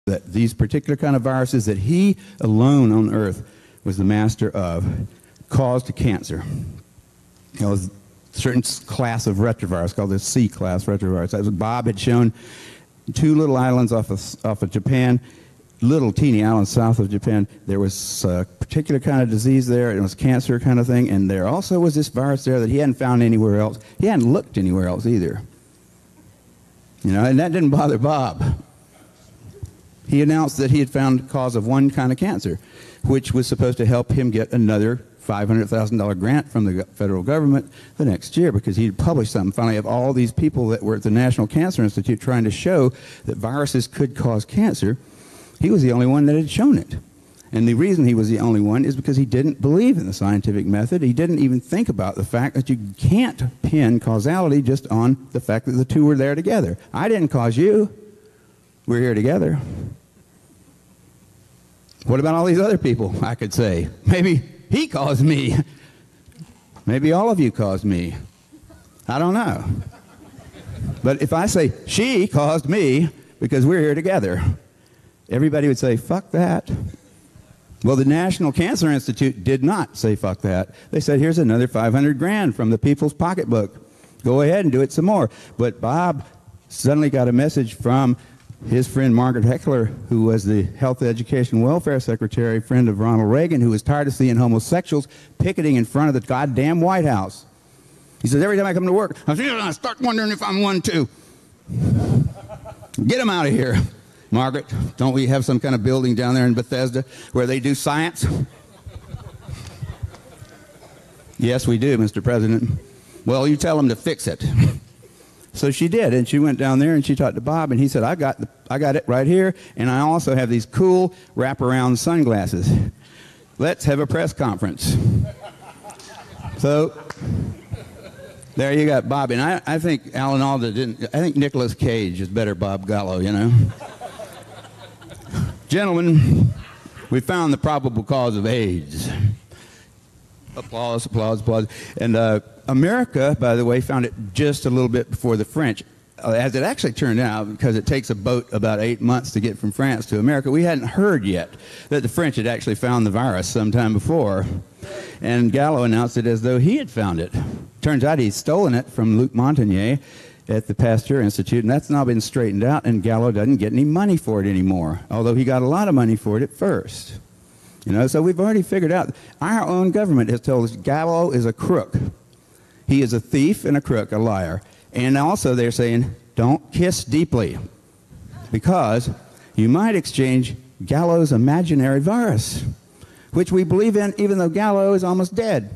that these particular kind of viruses that he alone on earth was the master of caused cancer. It was a certain class of retrovirus called the C-class retrovirus. That was Bob had shown two little islands off of Japan, little teeny islands south of Japan. There was a particular kind of disease there. It was cancer kind of thing. And there also was this virus there that he hadn't found anywhere else. He hadn't looked anywhere else either. You know, and that didn't bother Bob. He announced that he had found the cause of one kind of cancer, which was supposed to help him get another $500,000 grant from the federal government the next year, because he had published something finally of all these people that were at the National Cancer Institute trying to show that viruses could cause cancer. He was the only one that had shown it. And the reason he was the only one is because he didn't believe in the scientific method. He didn't even think about the fact that you can't pin causality just on the fact that the two were there together. I didn't cause you. We're here together. What about all these other people, I could say? Maybe he caused me. Maybe all of you caused me. I don't know. But if I say, she caused me because we're here together, everybody would say, fuck that. Well, the National Cancer Institute did not say fuck that. They said, here's another 500 grand from the people's pocketbook. Go ahead and do it some more. But Bob suddenly got a message from his friend Margaret Heckler, who was the Health, Education, Welfare Secretary, friend of Ronald Reagan, who was tired of seeing homosexuals picketing in front of the goddamn White House. He says, every time I come to work, I start wondering if I'm one too. Get them out of here. Margaret, don't we have some kind of building down there in Bethesda where they do science? Yes, we do, Mr. President. Well, you tell them to fix it. So she did, and she went down there and she talked to Bob, and he said, I got it right here, and I also have these cool wraparound sunglasses. Let's have a press conference. So there you got Bob. And I think Alan Alda didn't, I think Nicolas Cage is better Bob Gallo, you know. Gentlemen, we found the probable cause of AIDS. Applause, applause, applause. And America, by the way, found it just a little bit before the French. As it actually turned out, because it takes a boat about 8 months to get from France to America, we hadn't heard yet that the French had actually found the virus sometime before. And Gallo announced it as though he had found it. Turns out he'd stolen it from Luc Montagnier at the Pasteur Institute, and that's now been straightened out, and Gallo doesn't get any money for it anymore, although he got a lot of money for it at first. You know, so we've already figured out, our own government has told us Gallo is a crook. He is a thief and a crook, a liar. And also they're saying, don't kiss deeply, because you might exchange Gallo's imaginary virus, which we believe in even though Gallo is almost dead.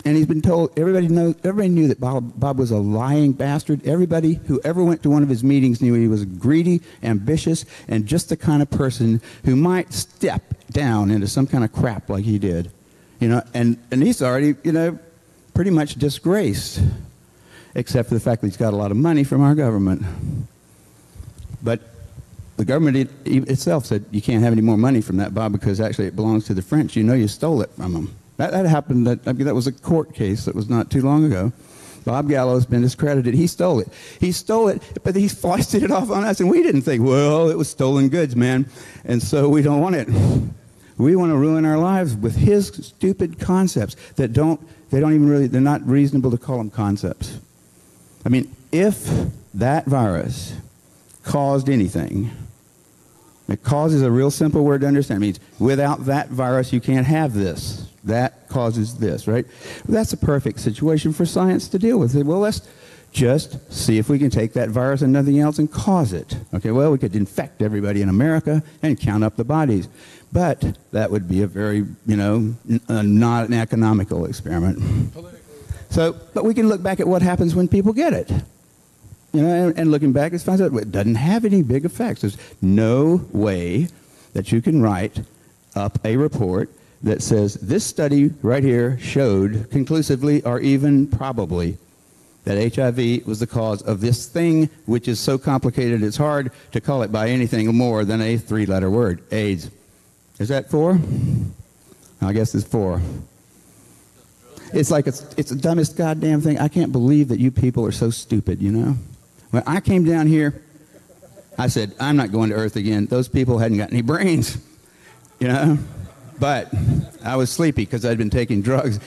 And he's been told, everybody knew that Bob was a lying bastard. Everybody who ever went to one of his meetings knew he was greedy, ambitious, and just the kind of person who might step down into some kind of crap like he did. You know, and he's already, you know, pretty much disgraced, except for the fact that he's got a lot of money from our government. But the government itself said, you can't have any more money from that, Bob, because actually it belongs to the French. You know you stole it from them. That happened, I mean, that was a court case that was not too long ago. Bob Gallo's been discredited. He stole it. He stole it, but he foisted it off on us, and we didn't think, well, it was stolen goods, man, and so we don't want it. We want to ruin our lives with his stupid concepts that they're not reasonable to call them concepts. I mean, if that virus caused anything, it causes a real simple word to understand. It means without that virus, you can't have this. That causes this, right? Well, that's a perfect situation for science to deal with. Well, let's just see if we can take that virus and nothing else and cause it. Okay, well, we could infect everybody in America and count up the bodies. But that would be a very, you know, not an economical experiment. So, but we can look back at what happens when people get it. You know, and looking back, it finds out it doesn't have any big effects. There's no way that you can write up a report that says this study right here showed conclusively or even probably that HIV was the cause of this thing, which is so complicated it's hard to call it by anything more than a three-letter word, AIDS. Is that 4? I guess it's 4. It's like it's the dumbest goddamn thing. I can't believe that you people are so stupid, you know? When I came down here, I said, I'm not going to Earth again. Those people hadn't got any brains, you know. But I was sleepy because I'd been taking drugs.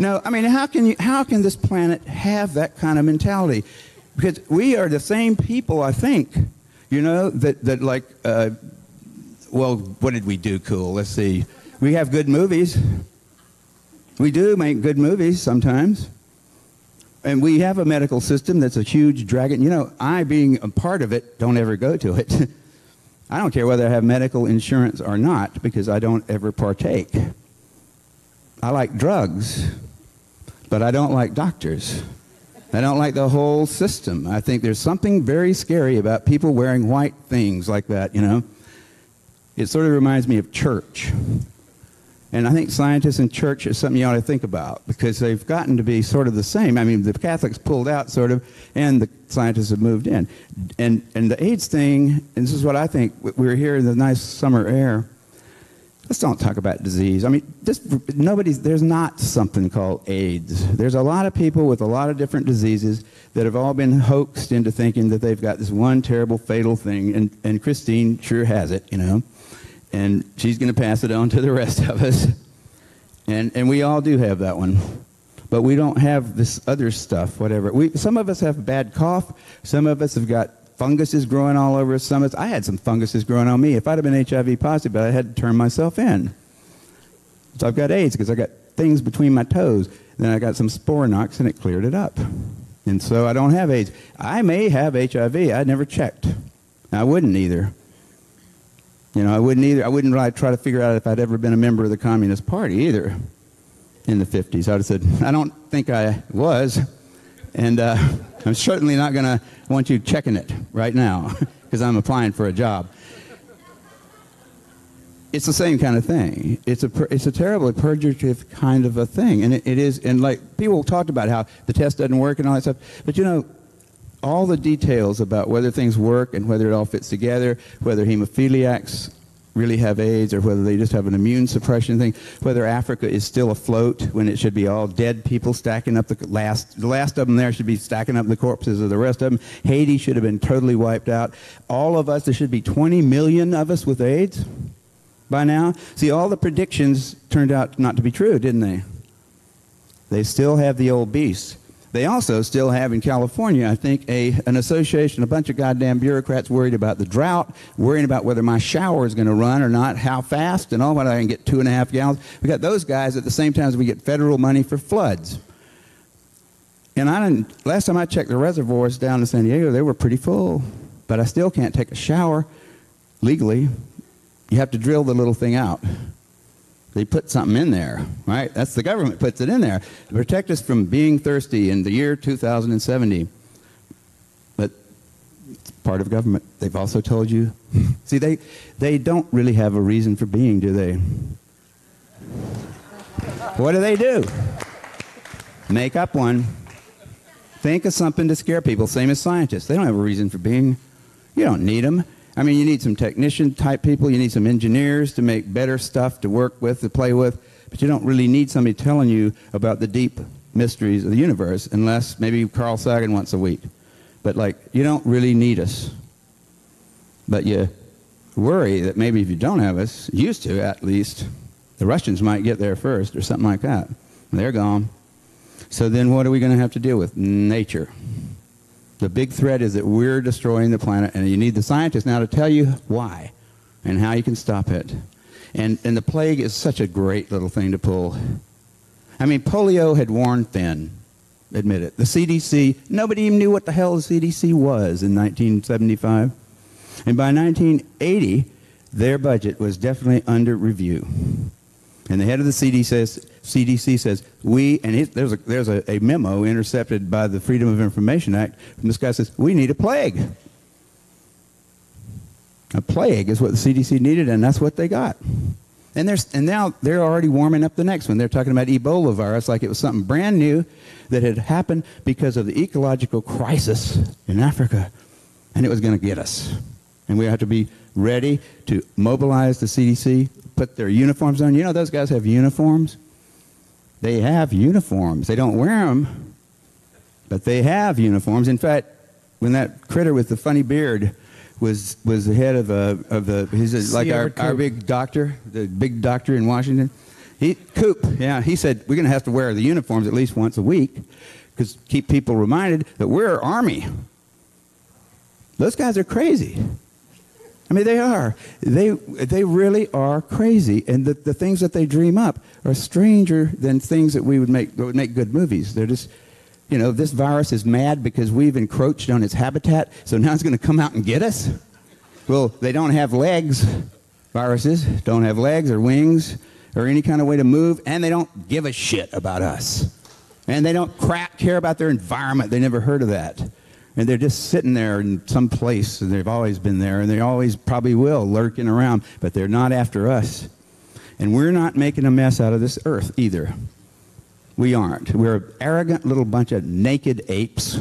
No, I mean, how can this planet have that kind of mentality? Because we are the same people, I think, you know, that like, well, what did we do cool? Let's see. We have good movies. We do make good movies sometimes. And we have a medical system that's a huge dragon. You know, I, being a part of it, don't ever go to it. I don't care whether I have medical insurance or not, because I don't ever partake. I like drugs, but I don't like doctors. I don't like the whole system. I think there's something very scary about people wearing white things like that, you know. It sort of reminds me of church. And I think scientists and church is something you ought to think about, because they've gotten to be sort of the same. I mean, the Catholics pulled out sort of, and the scientists have moved in. And the AIDS thing, and this is what I think, we're here in the nice summer air. Let's don't talk about disease. I mean, there's not something called AIDS. There's a lot of people with a lot of different diseases that have all been hoaxed into thinking that they've got this one terrible fatal thing, and Christine sure has it, you know. And she's going to pass it on to the rest of us. And we all do have that one. But we don't have this other stuff, whatever. Some of us have bad cough. Some of us have got funguses growing all over us. I had some funguses growing on me. If I'd have been HIV positive, but I had to turn myself in. So I've got AIDS because I got things between my toes. Then I got some spore knocks, and it cleared it up. And so I don't have AIDS. I may have HIV. I never checked. I wouldn't either. You know, I wouldn't either. I wouldn't really try to figure out if I'd ever been a member of the Communist Party either in the 50s. I would have said, I don't think I was. And I'm certainly not going to want you checking it right now because I'm applying for a job. It's the same kind of thing. It's a terribly purgative kind of a thing. And it is, and like people talked about how the test doesn't work and all that stuff. But you know, all the details about whether things work and whether it all fits together, whether hemophiliacs really have AIDS or whether they just have an immune suppression thing, whether Africa is still afloat when it should be all dead people stacking up the last of them there should be stacking up the corpses of the rest of them. Haiti should have been totally wiped out. All of us, there should be 20 million of us with AIDS by now. See, all the predictions turned out not to be true, didn't they? They still have the old beast. They also still have in California, I think, an association, a bunch of goddamn bureaucrats worried about the drought, worrying about whether my shower is going to run or not, how fast, and all, whether I can get 2.5 gallons. We got those guys at the same time as we get federal money for floods. And last time I checked the reservoirs down in San Diego, they were pretty full. But I still can't take a shower legally. You have to drill the little thing out. They put something in there, right? That's the government puts it in there to protect us from being thirsty in the year 2070. But it's part of government. They've also told you. See, they don't really have a reason for being, do they? What do? Make up one. Think of something to scare people, same as scientists. They don't have a reason for being. You don't need them. I mean, you need some technician-type people. You need some engineers to make better stuff to work with, to play with. But you don't really need somebody telling you about the deep mysteries of the universe, unless maybe Carl Sagan once a week. But, like, you don't really need us. But you worry that maybe if you don't have us, used to at least, the Russians might get there first or something like that. They're gone. So then what are we going to have to deal with? Nature. The big threat is that we're destroying the planet, and you need the scientists now to tell you why and how you can stop it. And the plague is such a great little thing to pull. I mean, polio had worn thin, admit it. The CDC, nobody even knew what the hell the CDC was in 1975. And by 1980, their budget was definitely under review. And the head of the CDC says, there's a memo intercepted by the Freedom of Information Act, and this guy says, we need a plague. A plague is what the CDC needed, and that's what they got. And now they're already warming up the next one. They're talking about Ebola virus like it was something brand new that had happened because of the ecological crisis in Africa, and it was going to get us. And we have to be ready to mobilize the CDC, put their uniforms on. You know, those guys have uniforms. They have uniforms. They don't wear them, but they have uniforms. In fact, when that critter with the funny beard was the head of the he's like our big doctor, the big doctor in Washington. Coop, yeah, he said we're going to have to wear the uniforms at least once a week because keep people reminded that we're Army. Those guys are crazy. I mean, they are. They really are crazy, and the things that they dream up are stranger than things that would make good movies. They're just, you know, this virus is mad because we've encroached on its habitat, so now it's going to come out and get us. Well, they don't have legs. Viruses don't have legs or wings or any kind of way to move, and they don't give a shit about us, and they don't care about their environment. They never heard of that. And they're just sitting there in some place, and they've always been there, and they always probably will, lurking around, but they're not after us. And we're not making a mess out of this earth either. We aren't. We're an arrogant little bunch of naked apes.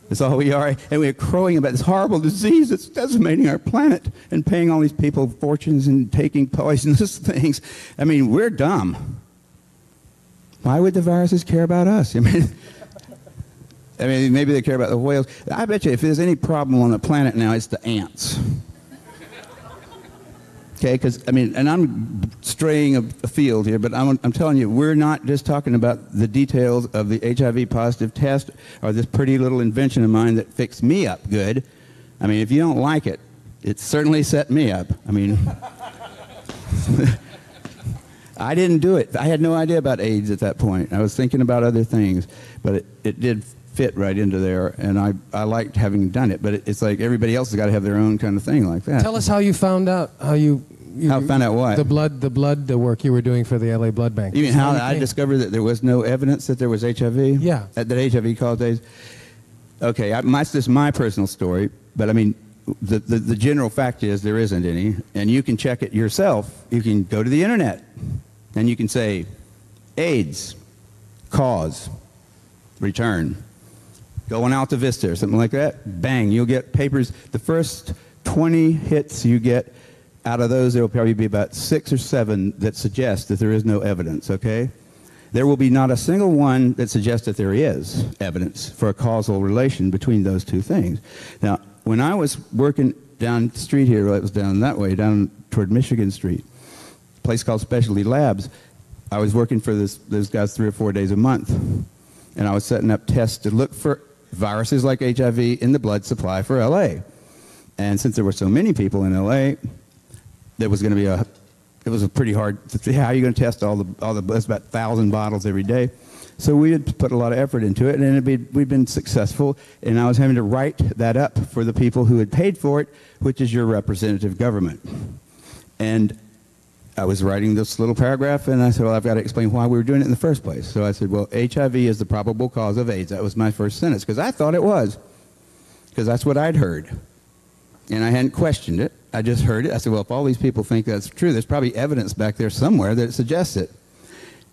That's all we are. And we're crowing about this horrible disease that's decimating our planet and paying all these people fortunes and taking poisonous things. I mean, we're dumb. Why would the viruses care about us? I mean, maybe they care about the whales. I bet you if there's any problem on the planet now, it's the ants. Okay, because, I mean, and I'm straying afield here, but I'm telling you, we're not just talking about the details of the HIV positive test or this pretty little invention of mine that fixed me up good. I mean, if you don't like it, it certainly set me up. I mean, I didn't do it. I had no idea about AIDS at that point. I was thinking about other things, but it did fit right into there, and I liked having done it, but it's like everybody else has got to have their own kind of thing like that. Tell us how you found out, how found out what? The blood work you were doing for the LA Blood Bank. You mean how I discovered that there was no evidence that there was HIV? Yeah. That HIV caused AIDS? Okay, that's just my personal story, but I mean, the general fact is there isn't any, and you can check it yourself. You can go to the internet, and you can say, AIDS, cause, return. Go on Alta Vista or something like that, bang, you'll get papers. The first 20 hits you get, out of those there will probably be about 6 or 7 that suggest that there is no evidence, okay? There will be not a single one that suggests that there is evidence for a causal relation between those two things. Now, when I was working down the street here, it was down that way, down toward Michigan Street, a place called Specialty Labs, I was working for those guys 3 or 4 days a month, and I was setting up tests to look for viruses like HIV in the blood supply for LA. And since there were so many people in LA, there was going to be it was a pretty hard, how are you going to test all the, that's about 1,000 bottles every day. So we had put a lot of effort into it, and we'd been successful, and I was having to write that up for the people who had paid for it, which is your representative government. And I was writing this little paragraph, and I said, well, I've got to explain why we were doing it in the first place. So I said, well, HIV is the probable cause of AIDS. That was my first sentence, because I thought it was, because that's what I'd heard. And I hadn't questioned it. I just heard it. I said, well, if all these people think that's true, there's probably evidence back there somewhere that suggests it.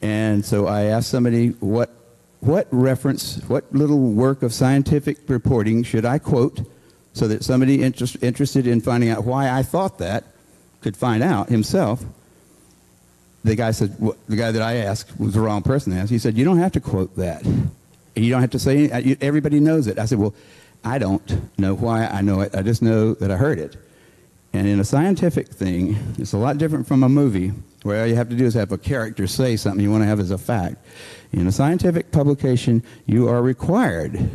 And so I asked somebody, what reference, what little work of scientific reporting should I quote so that somebody interested in finding out why I thought that could find out himself. The guy said, the guy that I asked was the wrong person to ask. He said, you don't have to quote that. You don't have to say anything. Everybody knows it. I said, well, I don't know why I know it. I just know that I heard it. And in a scientific thing, it's a lot different from a movie where all you have to do is have a character say something you want to have as a fact. In a scientific publication, you are required,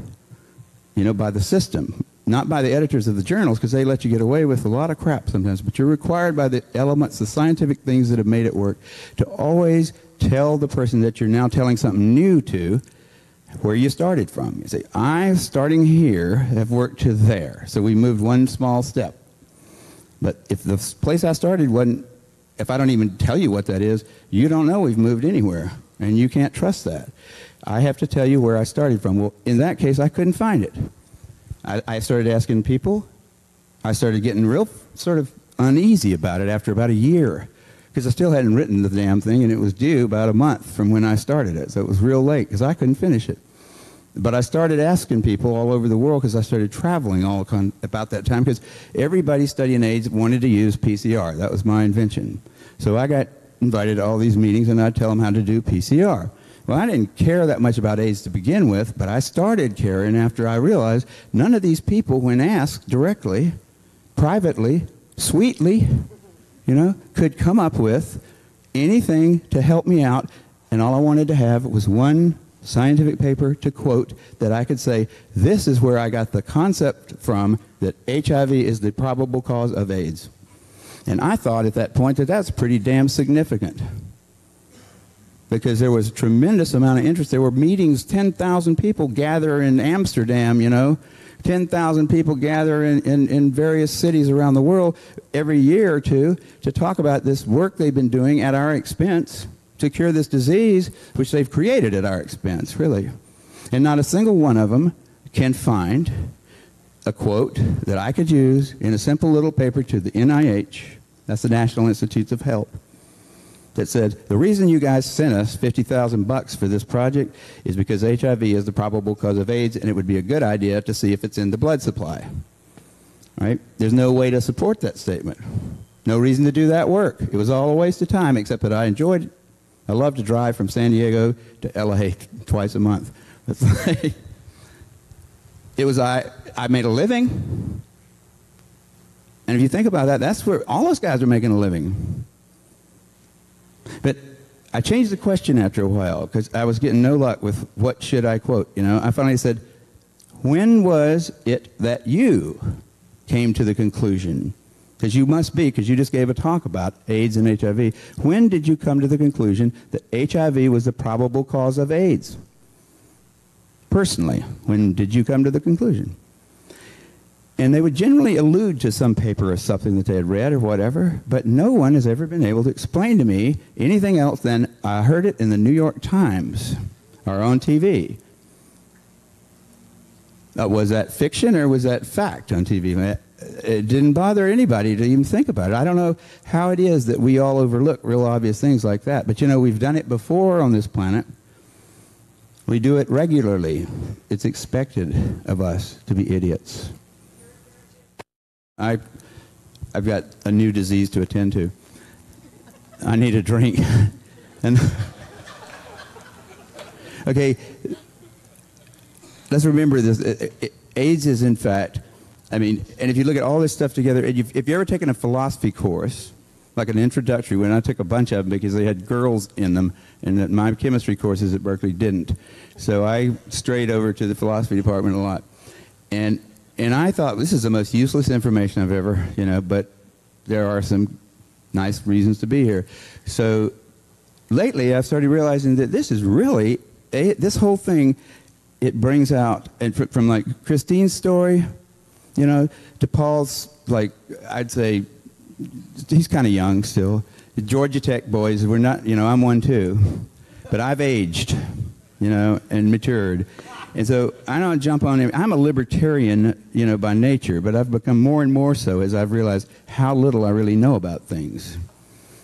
by the system, not by the editors of the journals, because they let you get away with a lot of crap sometimes, but you're required by the elements, the scientific things that have made it work, to always tell the person that you're now telling something new to where you started from. You say, I'm starting here, have worked to there. So we moved one small step. But if the place I started wasn't, if I don't even tell you what that is, you don't know we've moved anywhere, and you can't trust that. I have to tell you where I started from. Well, in that case, I couldn't find it. I started asking people. I started getting real sort of uneasy about it after about a year, because I still hadn't written the damn thing, and it was due about a month from when I started it, so it was real late because I couldn't finish it. But I started asking people all over the world, because I started traveling about that time, because everybody studying AIDS wanted to use PCR. That was my invention. So I got invited to all these meetings, and I'd tell them how to do PCR. Well, I didn't care that much about AIDS to begin with, but I started caring after I realized none of these people, when asked directly, privately, sweetly, could come up with anything to help me out, and all I wanted to have was one scientific paper to quote that I could say, this is where I got the concept from that HIV is the probable cause of AIDS. And I thought at that point that that's pretty damn significant, because there was a tremendous amount of interest. There were meetings, 10,000 people gather in Amsterdam, 10,000 people gather in various cities around the world every year or two to talk about this work they've been doing at our expense to cure this disease, which they've created at our expense, really. And not a single one of them can find a quote that I could use in a simple little paper to the NIH, that's the National Institutes of Health, that said, the reason you guys sent us $50,000 for this project is because HIV is the probable cause of AIDS, and it would be a good idea to see if it's in the blood supply. Right? There's no way to support that statement. No reason to do that work. It was all a waste of time, except that I enjoyed it. I love to drive from San Diego to LA twice a month. I made a living. And if you think about that, that's where all those guys are making a living. But I changed the question after a while because I was getting no luck with what should I quote. I finally said, when was it that you came to the conclusion? Because you must be, because you just gave a talk about AIDS and HIV. When did you come to the conclusion that HIV was the probable cause of AIDS? Personally, when did you come to the conclusion? And they would generally allude to some paper or something that they had read or whatever, but no one has ever been able to explain to me anything else than I heard it in the New York Times or on TV. Was that fiction or was that fact on TV? It didn't bother anybody to even think about it. I don't know how it is that we all overlook real obvious things like that. But we've done it before on this planet. We do it regularly. It's expected of us to be idiots. I've got a new disease to attend to. I need a drink. And okay, let's remember this. AIDS is, in fact, and if you look at all this stuff together, if you've ever taken a philosophy course, like an introductory one, I took a bunch of them because they had girls in them, and that my chemistry courses at Berkeley didn't. So I strayed over to the philosophy department a lot. And I thought, this is the most useless information I've ever, but there are some nice reasons to be here. So lately I've started realizing that this is really, this whole thing, it brings out, and from like Christine's story, to Paul's, I'd say, he's kind of young still. The Georgia Tech boys, we're not, I'm one too, but I've aged, and matured. And so I don't jump on him. I'm a libertarian, by nature, but I've become more and more so as I've realized how little I really know about things.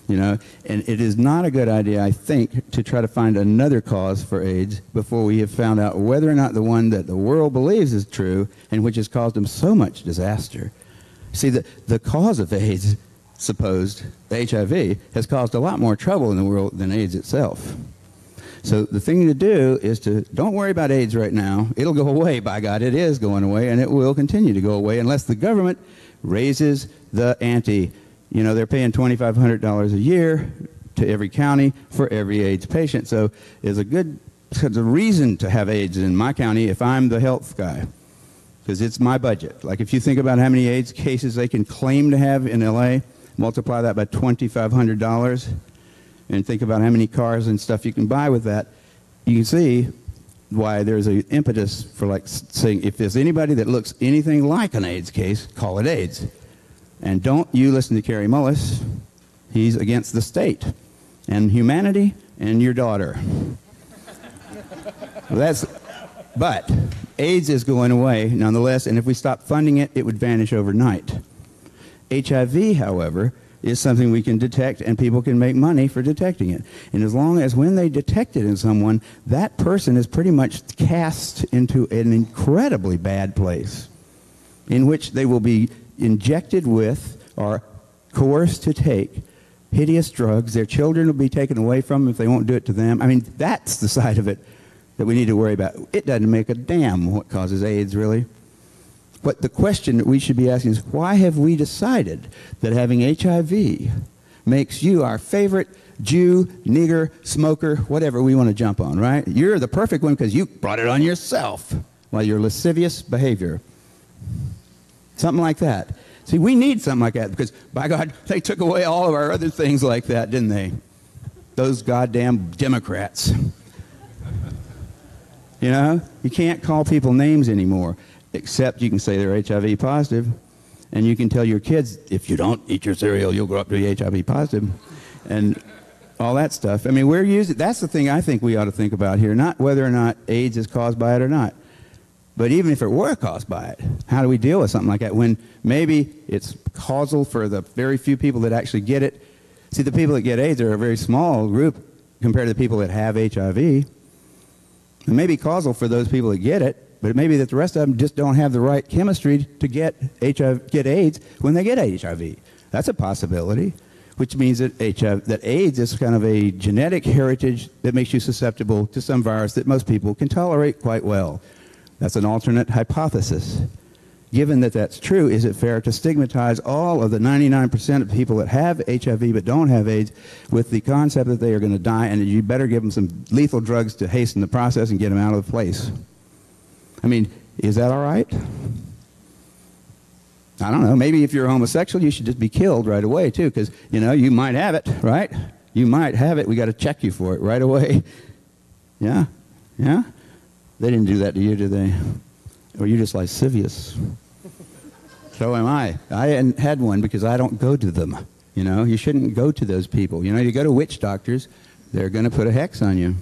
And it is not a good idea, I think, to try to find another cause for AIDS before we have found out whether or not the one that the world believes is true and which has caused them so much disaster. See, the cause of AIDS, supposed, the HIV, has caused a lot more trouble in the world than AIDS itself. So the thing to do is to don't worry about AIDS right now. It'll go away, by God. It is going away, and it will continue to go away unless the government raises the ante. They're paying $2,500 a year to every county for every AIDS patient. So there's a reason to have AIDS in my county if I'm the health guy, because it's my budget. Like if you think about how many AIDS cases they can claim to have in LA, multiply that by $2,500, and think about how many cars and stuff you can buy with that, you can see why there's an impetus for saying, if there's anybody that looks anything like an AIDS case, call it AIDS. And don't you listen to Kary Mullis. He's against the state and humanity and your daughter. But AIDS is going away nonetheless, and if we stop funding it, it would vanish overnight. HIV, however, is something we can detect, and people can make money for detecting it. And as long as when they detect it in someone, that person is pretty much cast into an incredibly bad place in which they will be injected with or coerced to take hideous drugs. Their children will be taken away from them if they won't do it to them. That's the side of it that we need to worry about. It doesn't make a damn what causes AIDS, really. what the question that we should be asking is, why have we decided that having HIV makes you our favorite Jew, nigger, smoker, whatever we want to jump on, right? You're the perfect one because you brought it on yourself by your lascivious behavior. Something like that. See, we need something like that because, by God, they took away all of our other things like that, didn't they? Those goddamn Democrats. You know, you can't call people names anymore, except you can say they're HIV positive, and you can tell your kids, if you don't eat your cereal, you'll grow up to be HIV positive, and all that stuff. I mean, we're using, that's the thing I think we ought to think about here, not whether or not AIDS is caused by it or not. But even if it were caused by it, how do we deal with something like that when maybe it's causal for the very few people that actually get it? See, the people that get AIDS are a very small group compared to the people that have HIV. It may be causal for those people that get it, but it may be that the rest of them just don't have the right chemistry to get AIDS when they get HIV. That's a possibility, which means that AIDS is kind of a genetic heritage that makes you susceptible to some virus that most people can tolerate quite well. That's an alternate hypothesis. Given that that's true, is it fair to stigmatize all of the 99% of people that have HIV but don't have AIDS with the concept that they are going to die and that you better give them some lethal drugs to hasten the process and get them out of the place? I mean, is that all right? I don't know. Maybe if you're homosexual, you should just be killed right away, too, because, you know, you might have it, right? You might have it. We got to check you for it right away. Yeah? Yeah? They didn't do that to you, did they? Or you're just lascivious. So am I. I hadn't had one because I don't go to them. You know, you shouldn't go to those people. You know, you go to witch doctors, they're going to put a hex on you.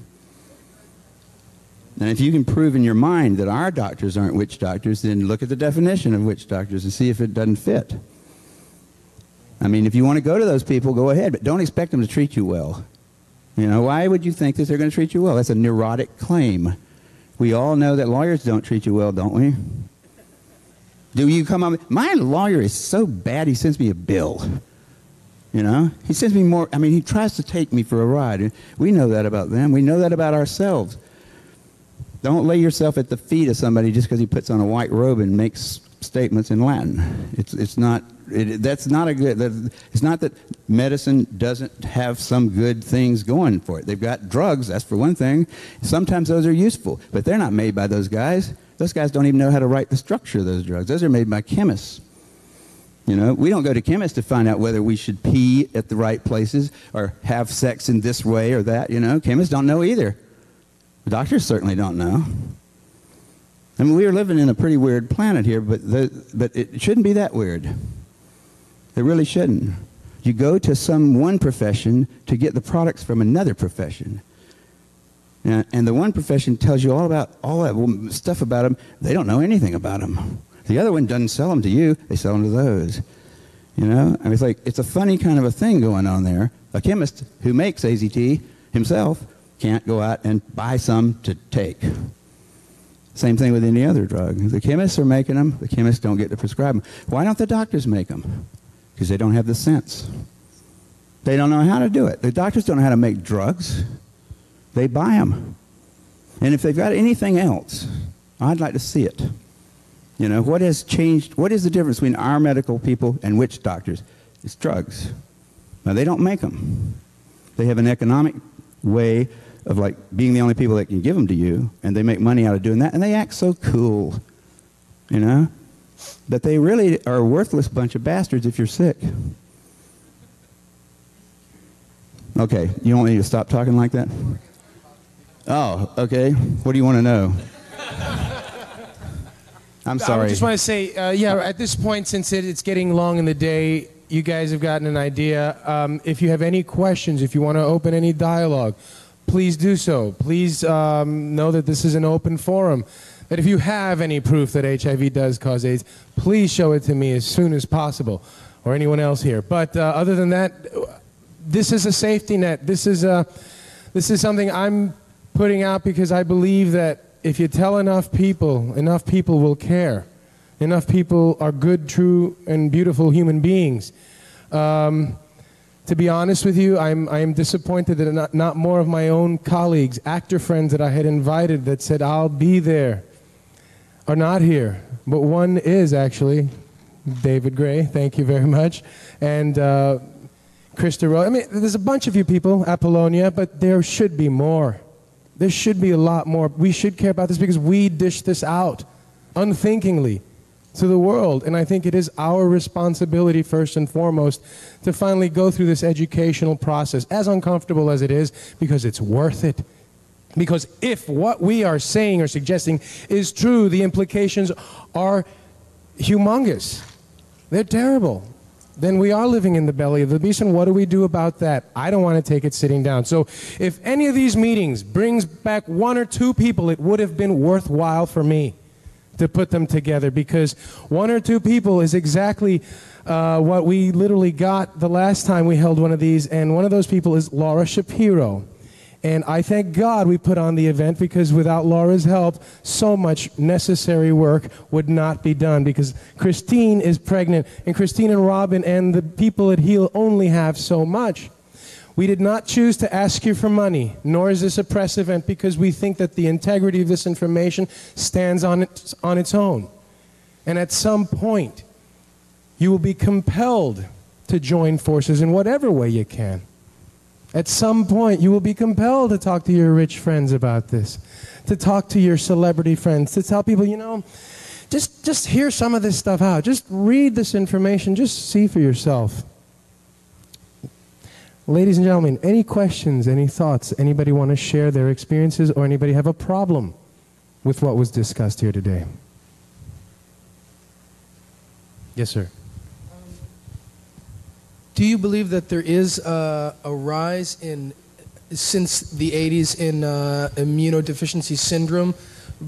And if you can prove in your mind that our doctors aren't witch doctors, then look at the definition of witch doctors and see if it doesn't fit. I mean, if you want to go to those people, go ahead, but don't expect them to treat you well. You know, why would you think that they're going to treat you well? That's a neurotic claim. We all know that lawyers don't treat you well, don't we? Do you come on? My lawyer is so bad, he sends me a bill. You know? He sends me more. I mean, he tries to take me for a ride. We know that about them. We know that about ourselves. Don't lay yourself at the feet of somebody just because he puts on a white robe and makes statements in Latin. It's not that medicine doesn't have some good things going for it. They've got drugs, that's for one thing. Sometimes those are useful, but they're not made by those guys. Those guys don't even know how to write the structure of those drugs. Those are made by chemists. You know, we don't go to chemists to find out whether we should pee at the right places or have sex in this way or that, you know. Chemists don't know either. Doctors certainly don't know. I mean, we are living in a pretty weird planet here, but it shouldn't be that weird. It really shouldn't. You go to one profession to get the products from another profession. And the one profession tells you all that stuff about them. They don't know anything about them. The other one doesn't sell them to you. They sell them to those. You know? I mean, it's a funny kind of a thing going on there. A chemist who makes AZT himself can't go out and buy some to take. Same thing with any other drug. The chemists are making them. The chemists don't get to prescribe them. Why don't the doctors make them? Because they don't have the sense. They don't know how to do it. The doctors don't know how to make drugs. They buy them. And if they've got anything else, I'd like to see it. You know, what has changed? What is the difference between our medical people and witch doctors? It's drugs. Now, they don't make them. They have an economic way of like being the only people that can give them to you, and they make money out of doing that, and they act so cool, you know? But they really are a worthless bunch of bastards if you're sick. Okay, you want me to stop talking like that? Oh, okay. What do you want to know? I'm sorry. I just want to say, at this point, since it's getting long in the day, you guys have gotten an idea. If you have any questions, if you want to open any dialogue, please do so. Please know that this is an open forum. That if you have any proof that HIV does cause AIDS, please show it to me as soon as possible, or anyone else here. But other than that, this is a safety net. This is something I'm putting out because I believe that if you tell enough people will care. Enough people are good, true, and beautiful human beings. To be honest with you, I am disappointed that not more of my own colleagues, actor friends that I had invited that said, I'll be there, are not here. but one is actually David Gray. Thank you very much. And Krista Rowe. I mean, there's a bunch of you people, Apollonia, but there should be more. There should be a lot more. We should care about this because we dish this out unthinkingly to the world. And I think it is our responsibility, first and foremost, to finally go through this educational process, as uncomfortable as it is, because it's worth it. Because if what we are saying or suggesting is true, the implications are humongous. They're terrible. Then we are living in the belly of the beast, and what do we do about that? I don't want to take it sitting down. So if any of these meetings brings back one or two people, it would have been worthwhile for me to put them together, because one or two people is exactly what we literally got the last time we held one of these, and one of those people is Laura Shapiro. And I thank God we put on the event, because without Laura's help, so much necessary work would not be done, because Christine is pregnant, and Christine and Robin and the people at Heal only have so much. We did not choose to ask you for money, nor is this a press event, because we think that the integrity of this information stands on its own. And at some point, you will be compelled to join forces in whatever way you can. At some point, you will be compelled to talk to your rich friends about this, to talk to your celebrity friends, to tell people, you know, just hear some of this stuff out. Just read this information. Just see for yourself. Ladies and gentlemen, any questions, any thoughts? Anybody want to share their experiences, or anybody have a problem with what was discussed here today? Yes, sir. Do you believe that there is a rise in, since the 80s, in immunodeficiency syndrome,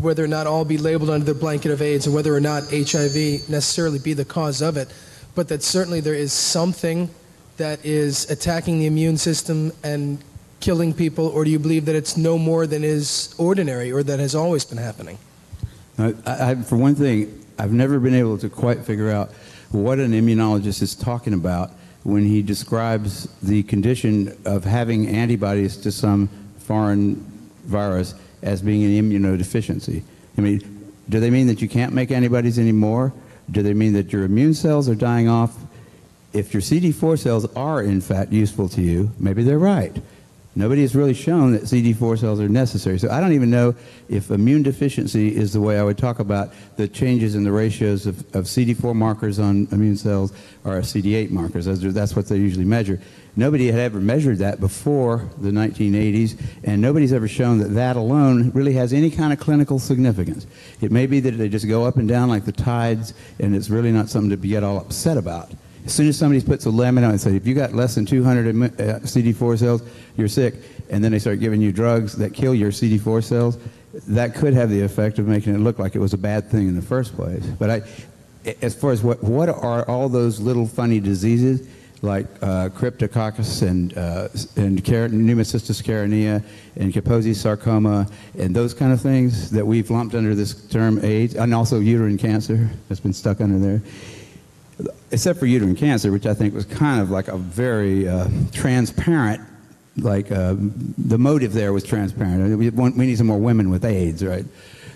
whether or not all be labeled under the blanket of AIDS, or whether or not HIV necessarily be the cause of it, but that certainly there is something that is attacking the immune system and killing people, or do you believe that it's no more than is ordinary, or that has always been happening? For one thing, I've never been able to quite figure out what an immunologist is talking about when he describes the condition of having antibodies to some foreign virus as being an immunodeficiency. I mean, do they mean that you can't make antibodies anymore? Do they mean that your immune cells are dying off? If your CD4 cells are, in fact, useful to you, maybe they're right. Nobody has really shown that CD4 cells are necessary. So I don't even know if immune deficiency is the way I would talk about the changes in the ratios of CD4 markers on immune cells or CD8 markers. That's what they usually measure. Nobody had ever measured that before the 1980s, and nobody's ever shown that that alone really has any kind of clinical significance. It may be that they just go up and down like the tides, and it's really not something to get all upset about. As soon as somebody puts a limit on it and says, if you got less than 200 CD4 cells, you're sick, and then they start giving you drugs that kill your CD4 cells, that could have the effect of making it look like it was a bad thing in the first place. But as far as what are all those little funny diseases, like Cryptococcus and Pneumocystis carinea and Kaposi sarcoma and those kind of things that we've lumped under this term AIDS, and also uterine cancer that's been stuck under there. Except for uterine cancer, which I think was kind of like a very transparent, like the motive there was transparent. We need some more women with AIDS, right?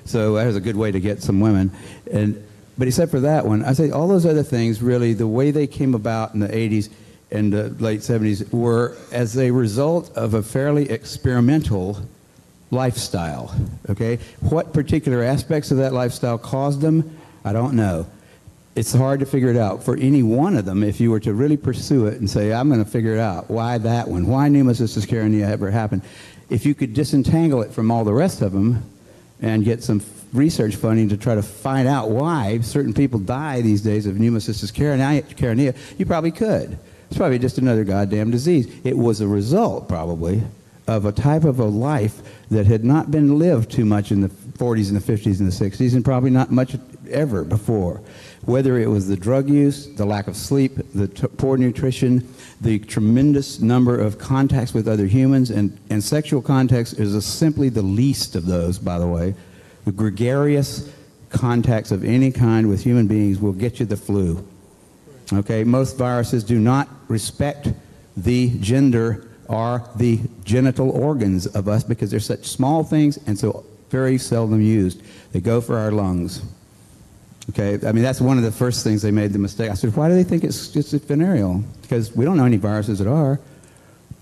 So that was a good way to get some women. But except for that one, I say all those other things, really, the way they came about in the 80s and the late 70s were as a result of a fairly experimental lifestyle, okay? What particular aspects of that lifestyle caused them, I don't know. It's hard to figure it out. For any one of them, if you were to really pursue it and say, I'm going to figure it out, why that one? Why Pneumocystis carinea ever happened? If you could disentangle it from all the rest of them and get some research funding to try to find out why certain people die these days of Pneumocystis carinea, you probably could. It's probably just another goddamn disease. It was a result, probably, of a type of a life that had not been lived too much in the 40s and the 50s and the 60s, and probably not much ever before. Whether it was the drug use, the lack of sleep, the poor nutrition, the tremendous number of contacts with other humans, and sexual contacts is simply the least of those, by the way. The gregarious contacts of any kind with human beings will get you the flu. Okay, most viruses do not respect the gender or the genital organs of us because they're such small things and so very seldom used. They go for our lungs. Okay, I mean, that's one of the first things they made the mistake. I said, why do they think it's just venereal? Because we don't know any viruses that are.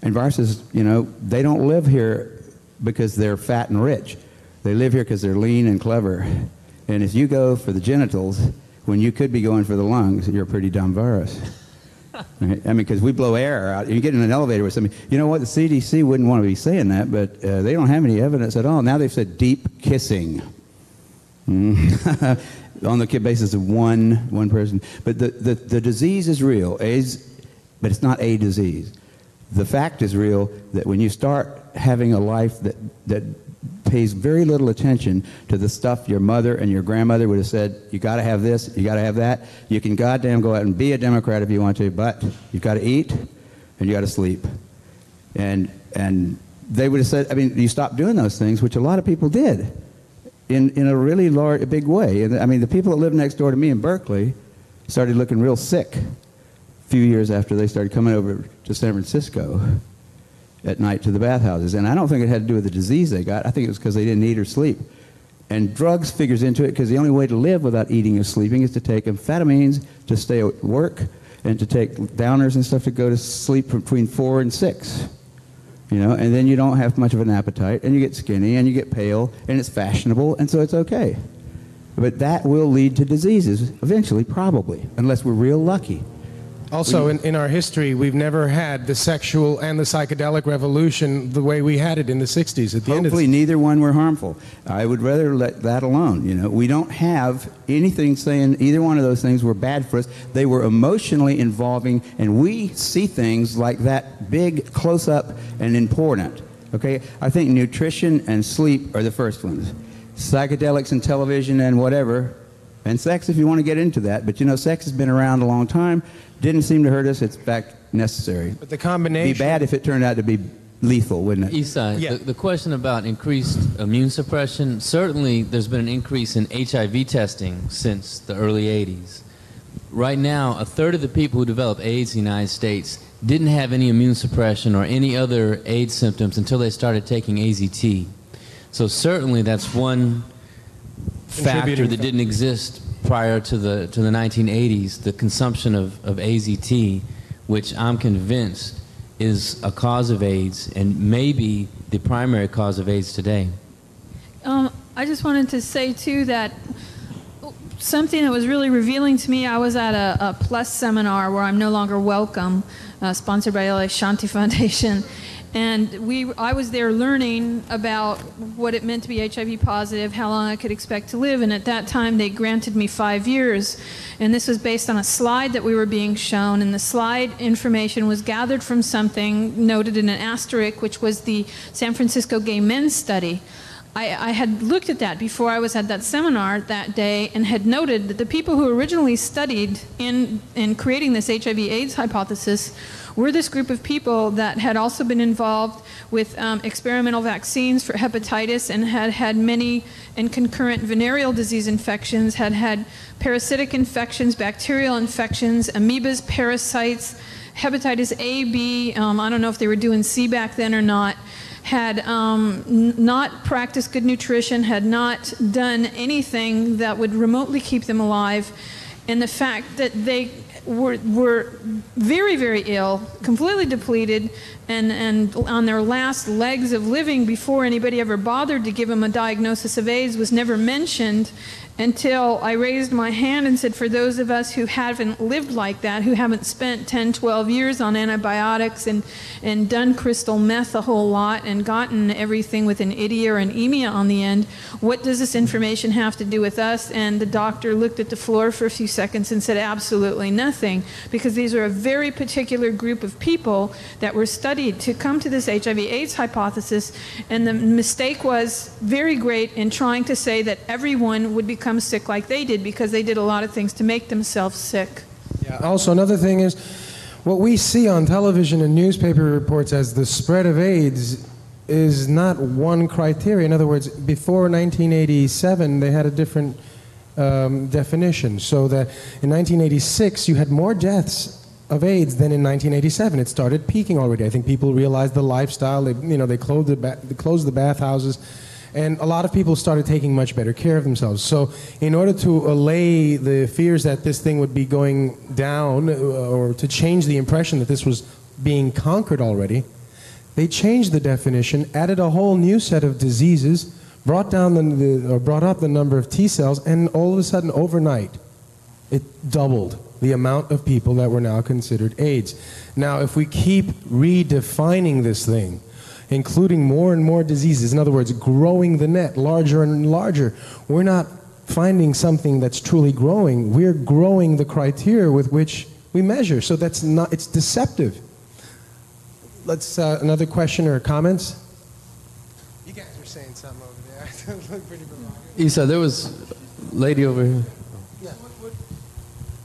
And viruses, you know, they don't live here because they're fat and rich. They live here because they're lean and clever. And if you go for the genitals, when you could be going for the lungs, you're a pretty dumb virus. Right? I mean, because we blow air out. You get in an elevator with somebody. You know what? The CDC wouldn't want to be saying that, but they don't have any evidence at all. Now they've said deep kissing. On the basis of one person. But the disease is real, AIDS, but it's not a disease. The fact is real that when you start having a life that pays very little attention to the stuff your mother and your grandmother would have said, you got to have this, you got to have that. You can goddamn go out and be a Democrat if you want to, but you've got to eat and you got to sleep. And they would have said, I mean, you stop doing those things, which a lot of people did. In a really large, big way. And, I mean, the people that lived next door to me in Berkeley started looking real sick a few years after they started coming over to San Francisco at night to the bathhouses. And I don't think it had to do with the disease they got. I think it was because they didn't eat or sleep. And drugs figures into it because the only way to live without eating or sleeping is to take amphetamines to stay at work and to take downers and stuff to go to sleep between 4 and 6. You know, and then you don't have much of an appetite, and you get skinny, and you get pale, and it's fashionable, and so it's okay. But that will lead to diseases eventually, probably, unless we're real lucky. Also, in our history, we've never had the sexual and the psychedelic revolution the way we had it in the 60s at the end of Hopefully neither one were harmful. I would rather let that alone. You know, we don't have anything saying either one of those things were bad for us. They were emotionally involving, and we see things like that big, close-up, and important. Okay? I think nutrition and sleep are the first ones. Psychedelics and television and whatever, and sex if you want to get into that. But, you know, sex has been around a long time. Didn't seem to hurt us. It's in fact necessary. But the combination... It'd be bad if it turned out to be lethal, wouldn't it? Eastside, Yeah. the question about increased immune suppression, certainly there's been an increase in HIV testing since the early 80s. Right now, a third of the people who develop AIDS in the United States didn't have any immune suppression or any other AIDS symptoms until they started taking AZT. So certainly that's one factor that didn't exist prior to the 1980s, the consumption of AZT, which I'm convinced is a cause of AIDS and maybe the primary cause of AIDS today. I just wanted to say, too, that something that was really revealing to me, I was at a PLUS seminar where I'm no longer welcome, sponsored by LA Shanti Foundation. And I was there learning about what it meant to be HIV positive, how long I could expect to live, and at that time they granted me 5 years. And this was based on a slide that we were being shown, and the slide information was gathered from something noted in an asterisk, which was the San Francisco Gay Men's Study. I had looked at that before I was at that seminar that day and had noted that the people who originally studied in creating this HIV/AIDS hypothesis were this group of people that had also been involved with experimental vaccines for hepatitis and had had many and concurrent venereal disease infections, had had parasitic infections, bacterial infections, amoebas, parasites, hepatitis A, B, I don't know if they were doing C back then or not, had not practiced good nutrition, had not done anything that would remotely keep them alive, and the fact that they were very, very ill, completely depleted, and on their last legs of living before anybody ever bothered to give them a diagnosis of AIDS was never mentioned until I raised my hand and said, for those of us who haven't lived like that, who haven't spent 10, 12 years on antibiotics and done crystal meth a whole lot and gotten everything with an idia or an emia on the end, what does this information have to do with us? And the doctor looked at the floor for a few seconds and said, absolutely nothing, because these are a very particular group of people that were studied to come to this HIV/AIDS hypothesis, and the mistake was very great in trying to say that everyone would become sick like they did, because they did a lot of things to make themselves sick. Yeah. Also, another thing is, what we see on television and newspaper reports as the spread of AIDS is not one criteria. In other words, before 1987, they had a different definition. So that in 1986, you had more deaths of AIDS than in 1987. It started peaking already. I think people realized the lifestyle. They closed the bathhouses. And a lot of people started taking much better care of themselves. So in order to allay the fears that this thing would be going down, or to change the impression that this was being conquered already, they changed the definition, added a whole new set of diseases, brought up the number of T cells, and all of a sudden, overnight, it doubled the amount of people that were now considered AIDS. Now, if we keep redefining this thing, including more and more diseases, in other words, growing the net larger and larger, we're not finding something that's truly growing. We're growing the criteria with which we measure. So that's not, it's deceptive. Let's, another question or comments? You guys were saying something over there. Look pretty provocative. Isa, there was a lady over here. Yeah.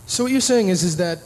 So what you're saying is that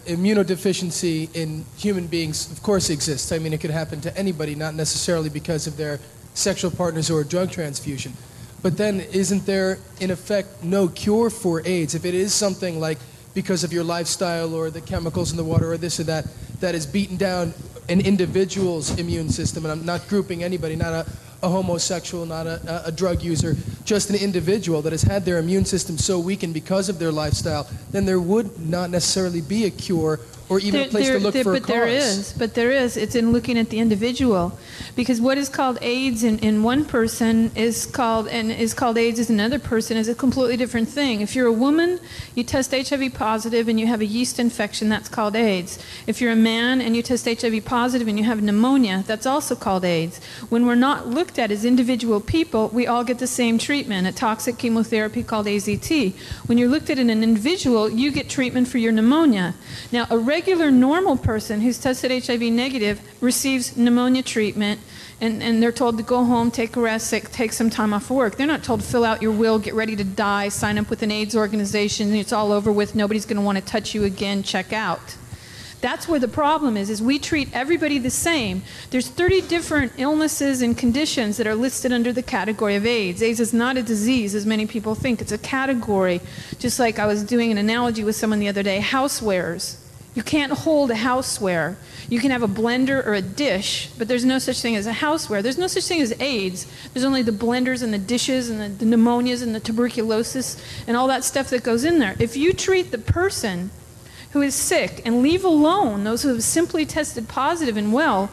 immunodeficiency in human beings, of course, exists. I mean, it could happen to anybody, not necessarily because of their sexual partners or a drug transfusion. But then isn't there, in effect, no cure for AIDS? If it is something like because of your lifestyle or the chemicals in the water or this or that, that is beaten down an individual's immune system, and I'm not grouping anybody, not a homosexual, not a drug user, just an individual that has had their immune system so weakened because of their lifestyle, then there would not necessarily be a cure or even a place to look for a cause. But there is. It's in looking at the individual. Because what is called AIDS in one person is called AIDS in another person is a completely different thing. If you're a woman, you test HIV positive and you have a yeast infection, that's called AIDS. If you're a man and you test HIV positive and you have pneumonia, that's also called AIDS. When we're not looked at as individual people, we all get the same treatment, a toxic chemotherapy called AZT. When you're looked at in an individual, you get treatment for your pneumonia. Now, a regular normal person who's tested HIV negative receives pneumonia treatment, and they're told to go home, take a rest, take some time off work. They're not told to fill out your will, get ready to die, sign up with an AIDS organization, it's all over with, nobody's going to want to touch you again, check out. That's where the problem is we treat everybody the same. There's 30 different illnesses and conditions that are listed under the category of AIDS. AIDS is not a disease, as many people think. It's a category. Just like I was doing an analogy with someone the other day, housewares. You can't hold a houseware. You can have a blender or a dish, but there's no such thing as a houseware. There's no such thing as AIDS. There's only the blenders and the dishes and the pneumonias and the tuberculosis and all that stuff that goes in there. If you treat the person who is sick and leave alone those who have simply tested positive and well,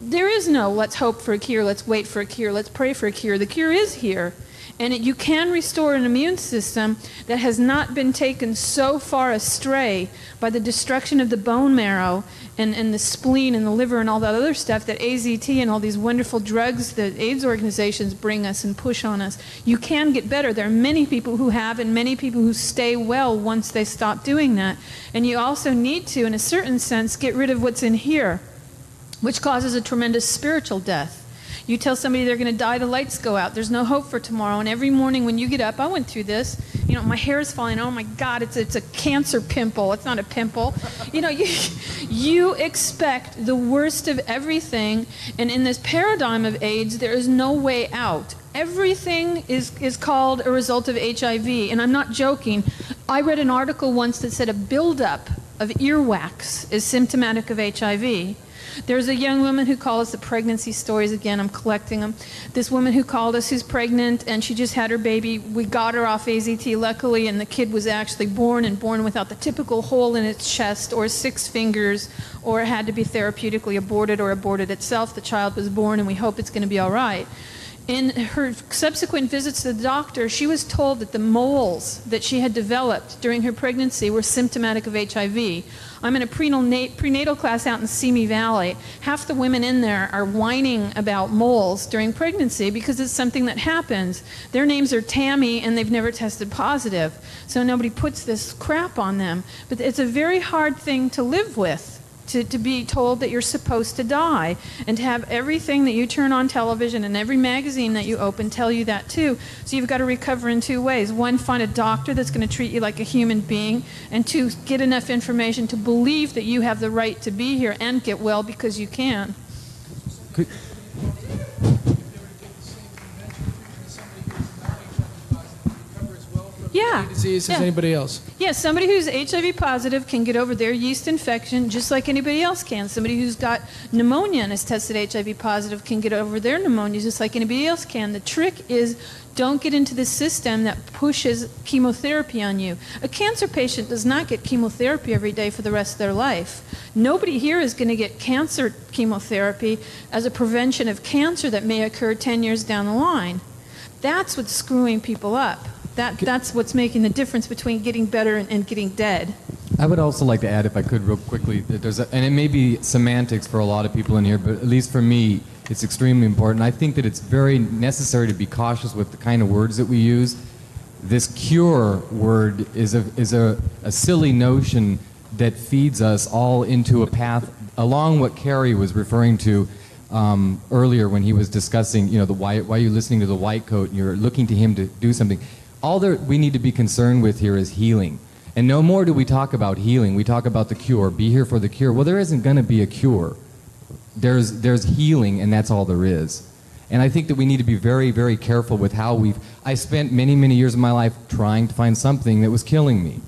there is no let's hope for a cure, let's wait for a cure, let's pray for a cure. The cure is here. And you can restore an immune system that has not been taken so far astray by the destruction of the bone marrow and the spleen and the liver and all that other stuff that AZT and all these wonderful drugs that AIDS organizations bring us and push on us. You can get better. There are many people who have and many people who stay well once they stop doing that. And you also need to, in a certain sense, get rid of what's in here, which causes a tremendous spiritual death. You tell somebody they're going to die, the lights go out. There's no hope for tomorrow. And every morning when you get up, I went through this. You know, my hair is falling. Oh my God, it's a cancer pimple. It's not a pimple. You know, you expect the worst of everything. And in this paradigm of AIDS, there is no way out. Everything is called a result of HIV. And I'm not joking. I read an article once that said a buildup of earwax is symptomatic of HIV. There's a young woman who called us the pregnancy stories. Again, I'm collecting them. This woman who called us who's pregnant and she just had her baby. We got her off AZT luckily, and the kid was actually born without the typical hole in its chest or 6 fingers, or had to be therapeutically aborted or aborted itself. The child was born and we hope it's going to be all right. In her subsequent visits to the doctor, she was told that the moles that she had developed during her pregnancy were symptomatic of HIV. I'm in a prenatal class out in Simi Valley. Half the women in there are whining about moles during pregnancy because it's something that happens. Their names are Tammy and they've never tested positive. So nobody puts this crap on them. But it's a very hard thing to live with. To be told that you're supposed to die, and to have everything that you turn on television and every magazine that you open tell you that too. So you've got to recover in 2 ways. 1, find a doctor that's going to treat you like a human being, and 2, get enough information to believe that you have the right to be here and get well because you can. Yeah, Yeah. disease as Yeah. anybody else. Yeah, somebody who's HIV positive can get over their yeast infection just like anybody else can. Somebody who's got pneumonia and is tested HIV positive can get over their pneumonia just like anybody else can. The trick is don't get into the system that pushes chemotherapy on you. A cancer patient does not get chemotherapy every day for the rest of their life. Nobody here is going to get cancer chemotherapy as a prevention of cancer that may occur 10 years down the line. That's what's screwing people up. That's what's making the difference between getting better and getting dead. I would also like to add, if I could, real quickly, that and it may be semantics for a lot of people in here, but at least for me, it's extremely important. I think that it's very necessary to be cautious with the kind of words that we use. This cure word is a silly notion that feeds us all into a path along what Kary was referring to earlier when he was discussing, why are you listening to the white coat and you're looking to him to do something. All that we need to be concerned with here is healing. And no more do we talk about healing. We talk about the cure. Be here for the cure. Well, there isn't going to be a cure. There's healing, and that's all there is. And I think that we need to be very, very careful with how I spent many, many years of my life trying to find something that was killing me.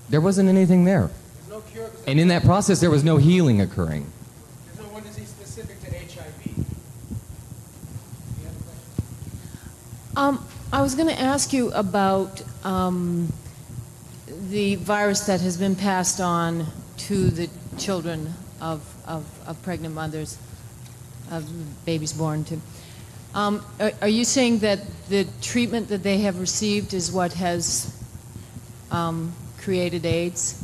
There wasn't anything there. There's no cure. And in that process, there was no healing occurring. There's no one disease specific to HIV. I was going to ask you about the virus that has been passed on to the children of pregnant mothers, of babies born to. Are you saying that the treatment that they have received is what has created AIDS?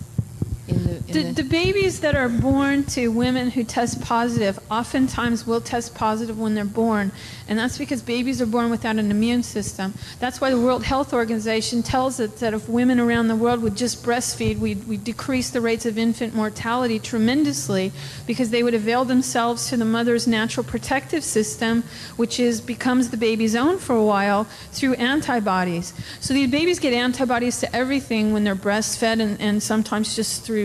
The babies that are born to women who test positive oftentimes will test positive when they're born, and that's because babies are born without an immune system. That's why the World Health Organization tells us that if women around the world would just breastfeed, we'd decrease the rates of infant mortality tremendously, because they would avail themselves to the mother's natural protective system, which becomes the baby's own for a while, through antibodies. So these babies get antibodies to everything when they're breastfed, and sometimes just through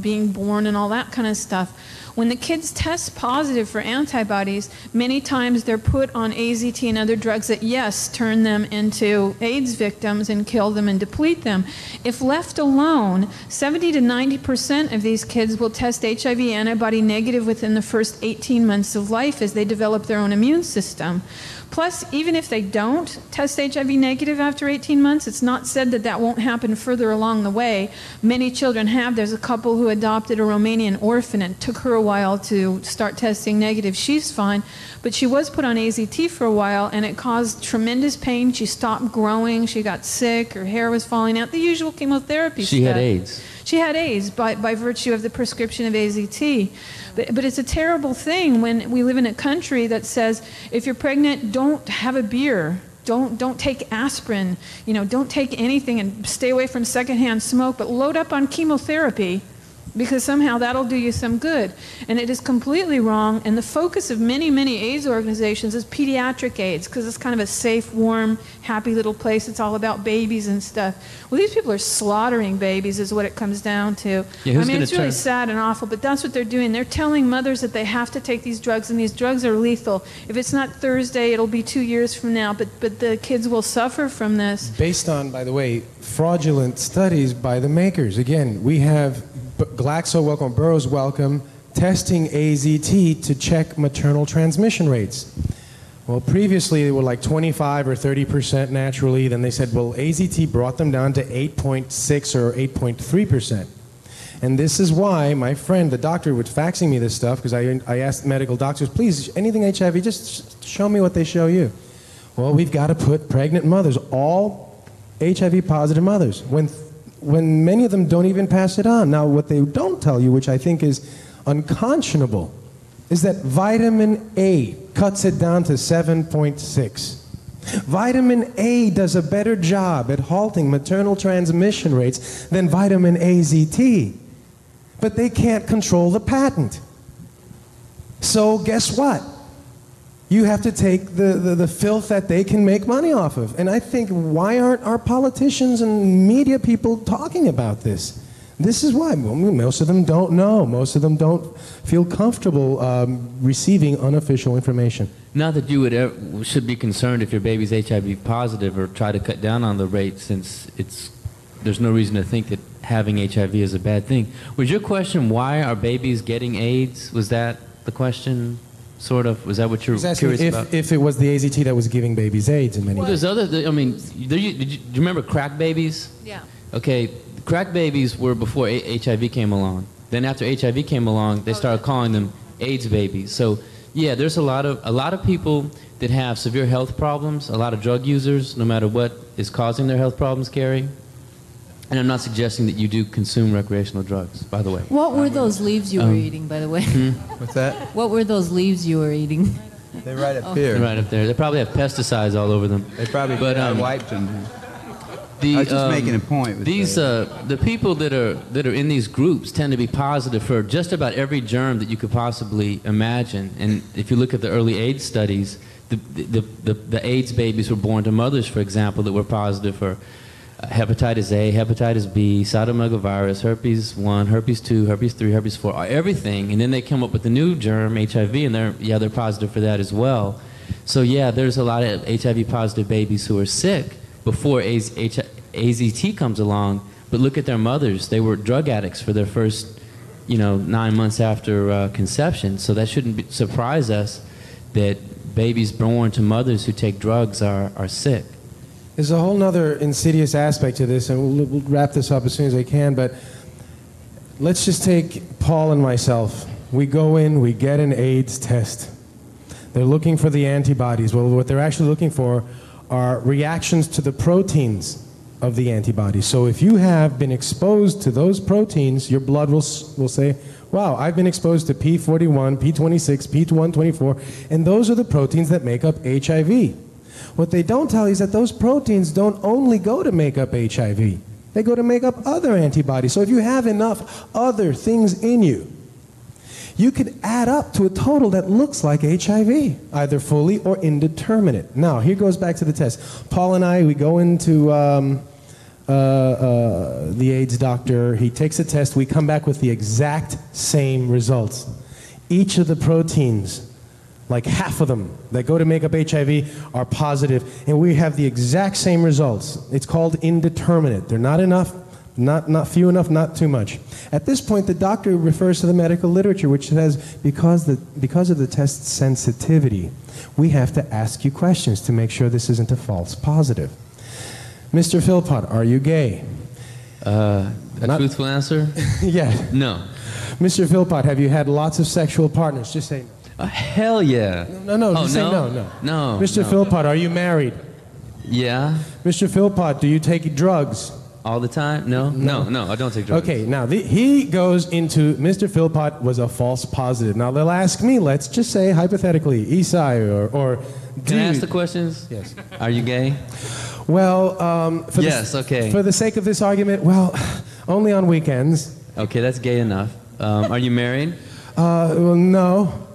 being born and all that kind of stuff. When the kids test positive for antibodies, many times they're put on AZT and other drugs that, yes, turn them into AIDS victims and kill them and deplete them. If left alone, 70 to 90% of these kids will test HIV antibody negative within the first 18 months of life as they develop their own immune system. Plus, even if they don't test HIV negative after 18 months, it's not said that that won't happen further along the way. Many children have. There's a couple who adopted a Romanian orphan, and it took her a while to start testing negative. She's fine, but she was put on AZT for a while, and it caused tremendous pain. She stopped growing. She got sick. Her hair was falling out. The usual chemotherapy She stuff. had AIDS. She had AIDS by virtue of the prescription of AZT. But it's a terrible thing when we live in a country that says, if you're pregnant, don't have a beer. Don't take aspirin. Don't take anything, and stay away from secondhand smoke, but load up on chemotherapy, because somehow that'll do you some good. And it is completely wrong, and the focus of many, many AIDS organizations is pediatric AIDS, because it's kind of a safe, warm, happy little place. It's all about babies and stuff. Well, these people are slaughtering babies is what it comes down to. Yeah, who's gonna it's really turn- sad and awful, but that's what they're doing. They're telling mothers that they have to take these drugs, and these drugs are lethal. If it's not Thursday, it'll be 2 years from now, but the kids will suffer from this. Based on, by the way, fraudulent studies by the makers. Again, we have Glaxo Wellcome, Burroughs Wellcome, testing AZT to check maternal transmission rates. Well, previously they were like 25 or 30% naturally. Then they said, well, AZT brought them down to 8.6 or 8.3%. And this is why my friend, the doctor, was faxing me this stuff, because I asked medical doctors, please, anything HIV, just show me what they show you. Well, we've got to put pregnant mothers, all HIV positive mothers, when many of them don't even pass it on. Now, what they don't tell you, which I think is unconscionable, is that vitamin A cuts it down to 7.6. Vitamin A does a better job at halting maternal transmission rates than vitamin AZT. But they can't control the patent. So guess what? You have to take the filth that they can make money off of. And I think, why aren't our politicians and media people talking about this? This is why most of them don't know. Most of them don't feel comfortable receiving unofficial information. Not that you should be concerned if your baby's HIV positive or try to cut down on the rate, since there's no reason to think that having HIV is a bad thing. Was your question, why are babies getting AIDS? Was that the question, sort of? Was that what you're curious about? If it was the AZT that was giving babies AIDS in many Well, there's other, I mean, do you remember crack babies? Yeah. Okay, crack babies were before HIV came along. Then after HIV came along, they started calling them AIDS babies. So yeah, there's a lot of people that have severe health problems, a lot of drug users, no matter what is causing their health problems, Kary. And I'm not suggesting that you do consume recreational drugs, by the way. What were those leaves you were eating, by the way? What's that? What were those leaves you were eating? They're right up here. Right up there. They probably have pesticides all over them. They probably wiped them. I was just making a point with the people that are in these groups tend to be positive for just about every germ that you could possibly imagine. And if you look at the early AIDS studies, the AIDS babies were born to mothers, for example, that were positive for hepatitis A, hepatitis B, cytomegalovirus, herpes 1, herpes 2, herpes 3, herpes 4, everything. And then they come up with the new germ, HIV, and they're positive for that as well. So yeah, there's a lot of HIV positive babies who are sick before AZT comes along, but look at their mothers. They were drug addicts for their first 9 months after conception. So that shouldn't surprise us that babies born to mothers who take drugs are sick. There's a whole other insidious aspect to this, and we'll wrap this up as soon as I can, but let's just take Paul and myself. We go in, we get an AIDS test. They're looking for the antibodies. Well, what they're actually looking for are reactions to the proteins of the antibodies. So if you have been exposed to those proteins, your blood will say, wow, I've been exposed to P41, P26, P124, and those are the proteins that make up HIV. What they don't tell you is that those proteins don't only go to make up HIV. They go to make up other antibodies. So if you have enough other things in you, you could add up to a total that looks like HIV, either fully or indeterminate. Now, here goes back to the test. Paul and I, we go into the AIDS doctor. He takes a test. We come back with the exact same results. Each of the proteins, like half of them that go to make up HIV, are positive, and we have the exact same results. It's called indeterminate. They're not enough, not few enough, not too much. At this point, the doctor refers to the medical literature, which says because of the test's sensitivity, we have to ask you questions to make sure this isn't a false positive. Mr. Philpott, are you gay? Truthful answer? Yeah. No. Mr. Philpott, have you had lots of sexual partners? Just say no. Hell yeah. No, just say no. No. Mr. Philpott, are you married? Yeah. Mr. Philpott, do you take drugs? All the time? No, I don't take drugs. Okay, now he goes into Mr. Philpott was a false positive. Now they'll ask me, let's just say hypothetically, Isai or Can I ask the questions? Yes. Are you gay? Well, for the sake of this argument, well, only on weekends. Okay, that's gay enough. Are you married? Well, no.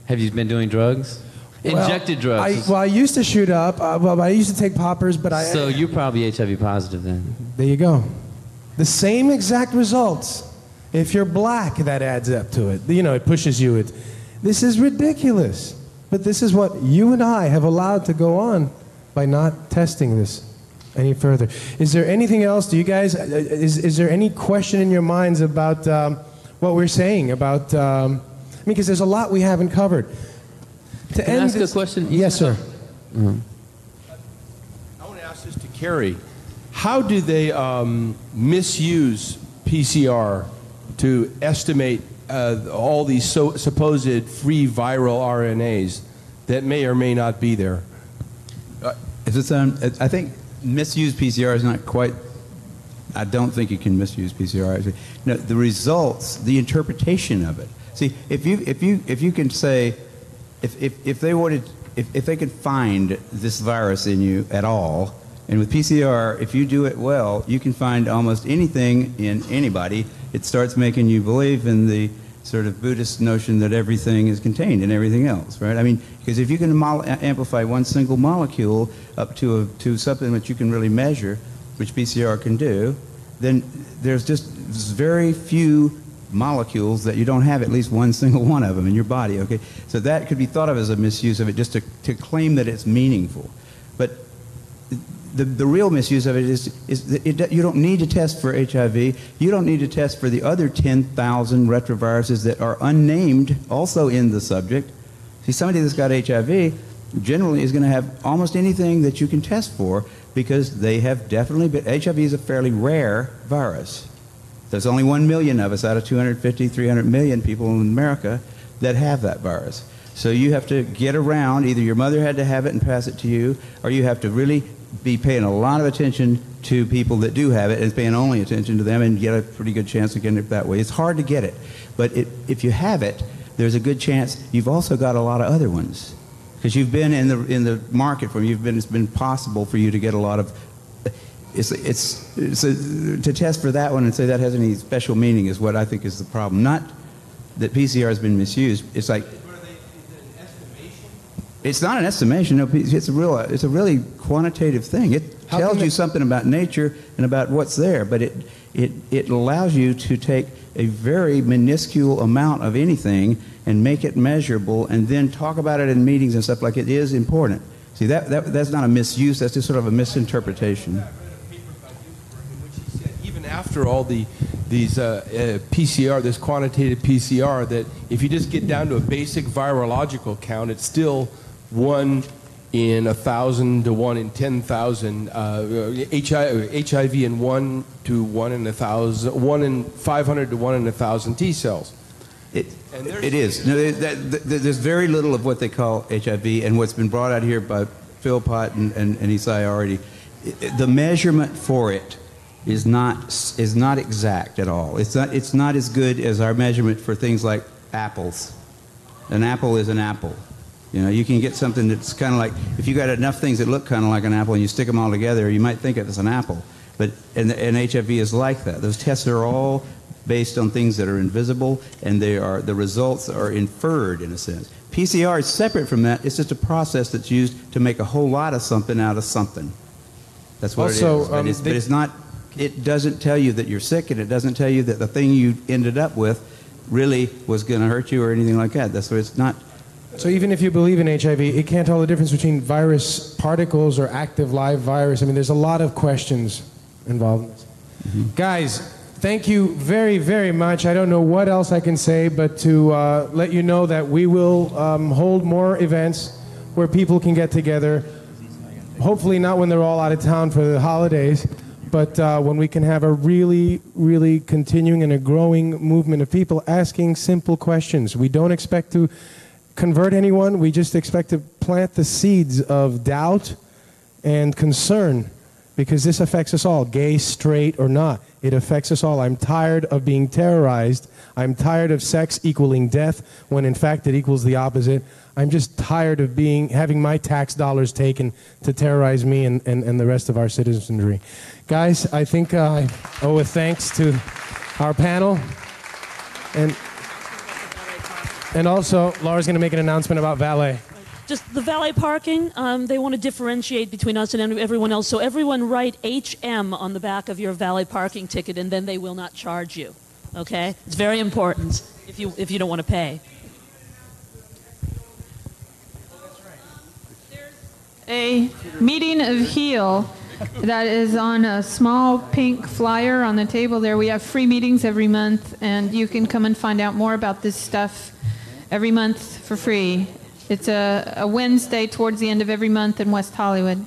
Have you been doing drugs? Injected drugs? I used to shoot up. I used to take poppers, but So you're probably HIV positive then. There you go. The same exact results. If you're black, that adds up to it. It pushes you. This is ridiculous. But this is what you and I have allowed to go on by not testing this any further. Is there anything else? Do you guys, is there any question in your minds about what we're saying about, because there's a lot we haven't covered. Can I ask a question? Yes, sir. I want to ask this to Kary. How do they misuse PCR to estimate all these supposed free viral RNAs that may or may not be there? I think misuse PCR is not quite. I don't think you can misuse PCR. Actually, no, the results, the interpretation of it. See, if you can say, if they could find this virus in you at all, and with PCR, if you do it well, you can find almost anything in anybody. It starts making you believe in the sort of Buddhist notion that everything is contained in everything else, right? I mean, because if you can amplify one single molecule up to something that you can really measure, which PCR can do, then there's just very few molecules that you don't have at least one single one of them in your body, okay? So that could be thought of as a misuse of it, just to claim that it's meaningful. But the real misuse of it is that you don't need to test for HIV. You don't need to test for the other 10,000 retroviruses that are unnamed also in the subject. See, somebody that's got HIV generally is going to have almost anything that you can test for because they have definitely been, HIV is a fairly rare virus. There's only 1 million of us out of 250, 300 million people in America that have that virus. So you have to get around, either your mother had to have it and pass it to you, or you have to really be paying a lot of attention to people that do have it and paying only attention to them and get a pretty good chance of getting it that way. It's hard to get it, but if you have it, there's a good chance you've also got a lot of other ones. Because you've been in the market for them, it's been possible for you to get a lot of. To test for that one and say that has any special meaning is what I think is the problem. Not that PCR has been misused. It's like. Is it an estimation? It's not an estimation. No, it's a really quantitative thing. It tells you something about nature and about what's there, but it allows you to take a very minuscule amount of anything and make it measurable, and then talk about it in meetings and stuff like it is important. See, that's not a misuse, that's just sort of a misinterpretation. Even after all these PCR, this quantitative PCR, that if you just get down to a basic virological count, it's still 1 in 1,000 to 1 in 10,000. HIV in 1 to 1 in 1,000, 1 in 500 to 1 in 1,000 T cells. It is. No, there's very little of what they call HIV, and what's been brought out here by Phil Pott and Isai already. The measurement for it is not exact at all. It's not as good as our measurement for things like apples. An apple is an apple. You know, you can get something that's kind of like, if you got enough things that look kind of like an apple and you stick them all together, you might think it's an apple. But and HIV is like that. Those tests are all based on things that are invisible, and the results are inferred in a sense. PCR is separate from that. It's just a process that's used to make a whole lot of something out of something. That's what it is. But it's not. It doesn't tell you that you're sick, and it doesn't tell you that the thing you ended up with really was going to hurt you or anything like that. That's what it's not. So even if you believe in HIV, it can't tell the difference between virus particles or active live virus. I mean, there's a lot of questions involved in this. Mm-hmm. Guys, thank you very, very much. I don't know what else I can say, but to let you know that we will hold more events where people can get together. Hopefully not when they're all out of town for the holidays, but when we can have a really, really continuing and a growing movement of people asking simple questions. We don't expect to convert anyone. We just expect to plant the seeds of doubt and concern, because this affects us all, gay, straight, or not. It affects us all. I'm tired of being terrorized. I'm tired of sex equaling death when in fact it equals the opposite. I'm just tired of having my tax dollars taken to terrorize me and the rest of our citizenry. Guys, I think I owe a thanks to our panel. And also, Laura's going to make an announcement about valet. Just the valet parking, they want to differentiate between us and everyone else. So everyone write HM on the back of your valet parking ticket, and then they will not charge you. Okay? It's very important if you don't want to pay. There's a meeting of HEAL that is on a small pink flyer on the table there. We have free meetings every month, and you can come and find out more about this stuff every month for free. It's a Wednesday towards the end of every month in West Hollywood.